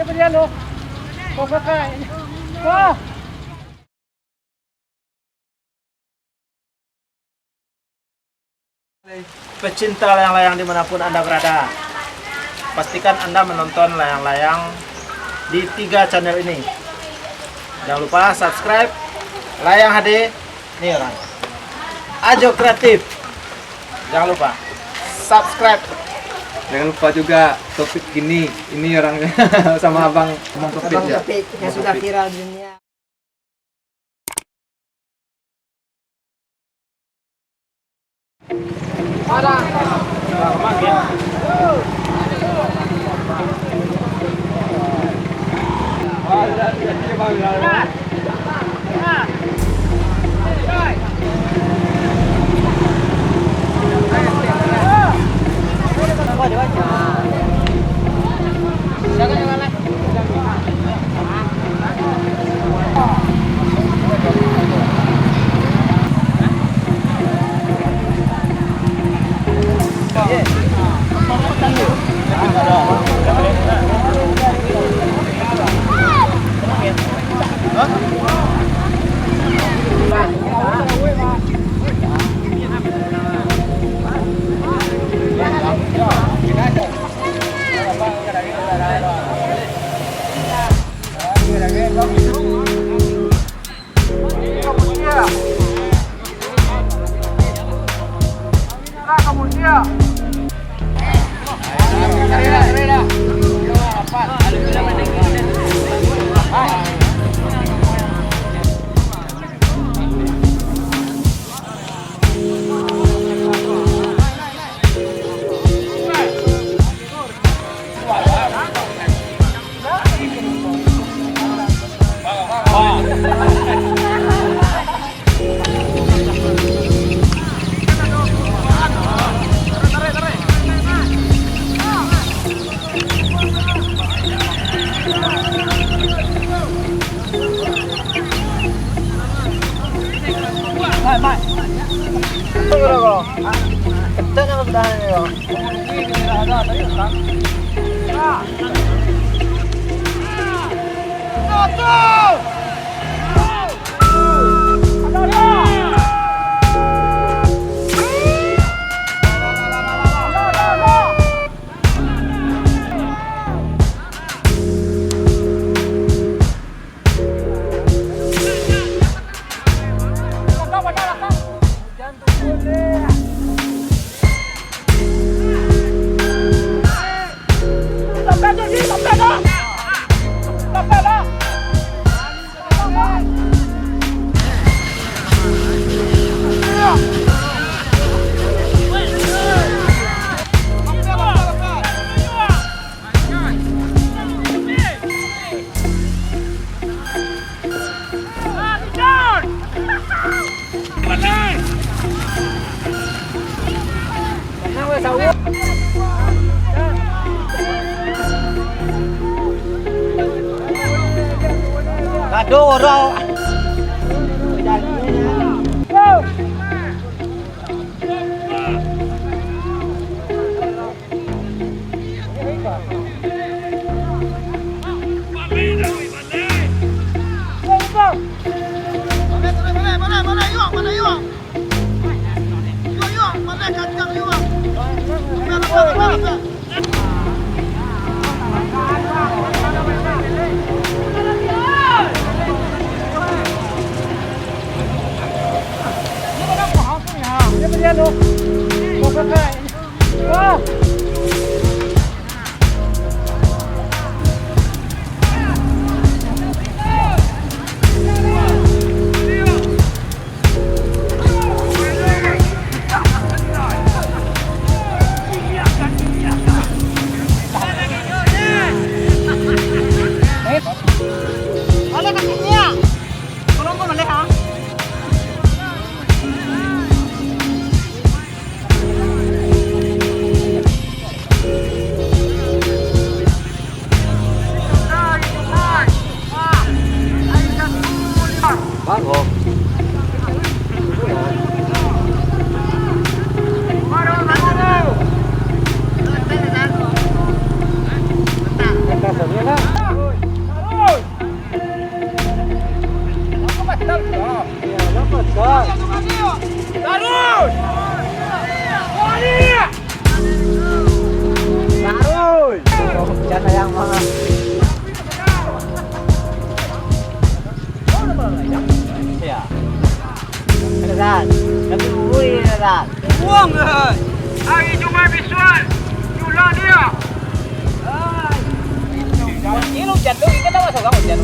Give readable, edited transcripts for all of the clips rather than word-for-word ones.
pa diyan, oh. Kakain. Wah! Pecinta layang-layang dimanapun Anda berada, pastikan Anda menonton layang-layang di 3 channel ini. Jangan lupa subscribe Layang HD, ini orang Ajo Kreatif. Jangan lupa subscribe. Jangan lupa juga topik ini orangnya sama abang Topik ya. Topik yang sudah viral di dunia. Aduh, orang. Diyan, oh. Kakain. Wah! Oleh kakinya. Tolong kau boleh ha? Yan na yung mga... Siya. Kanadan. Nag-uwi na lang. Buang lah. Hari cuma visual. Jual dia. Ilong dyan doon. Ika daw sa ako dyan.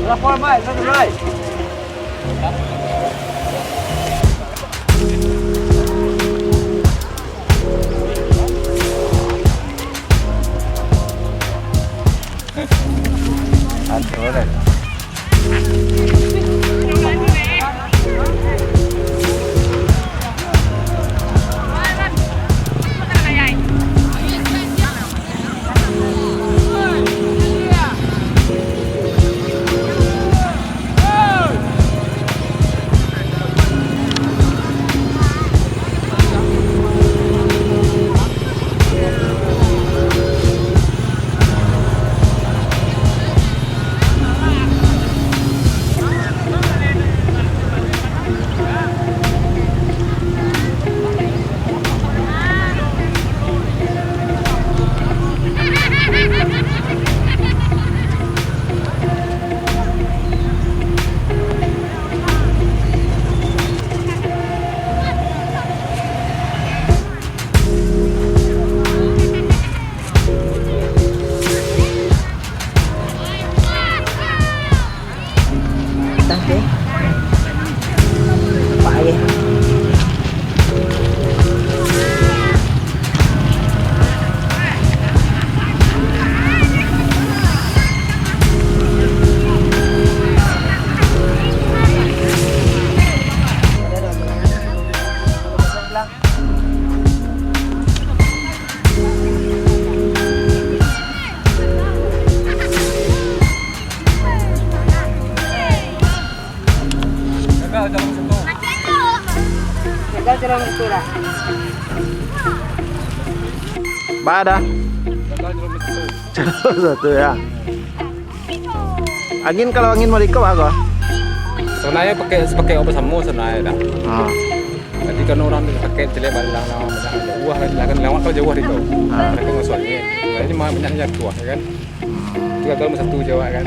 Lapor mai, right. Ba dah? Satu ya. Angin kalau angin Malaysia apa? Sebenarnya pakai obat semua sebenarnya dah. Ah. Jadi kan orang pakai jelek balik lama jauh kan lewat kalau jauh itu. Mereka ngosolnya. Ini mah banyaknya tua ya kan. Juga kalau satu Jawa kan.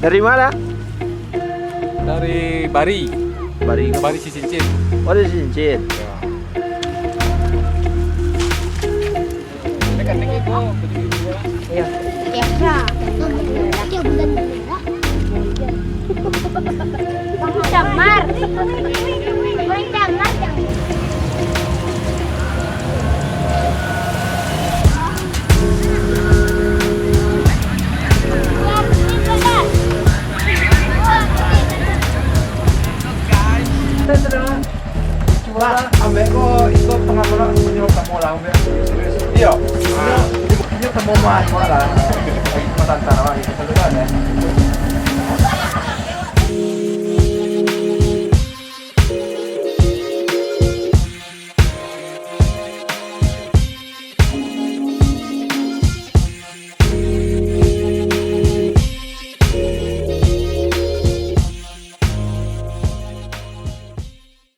Dari mana? Dari Bari. Bari Cincin. Oh, dari Cincin. Iya. Biasa. Camar. Camar. Ambek ko itu pengalaman menyuruh kamu lah ambek. Iya. Ini temu mas malah. Lagi tantara lagi keseluruhan ya.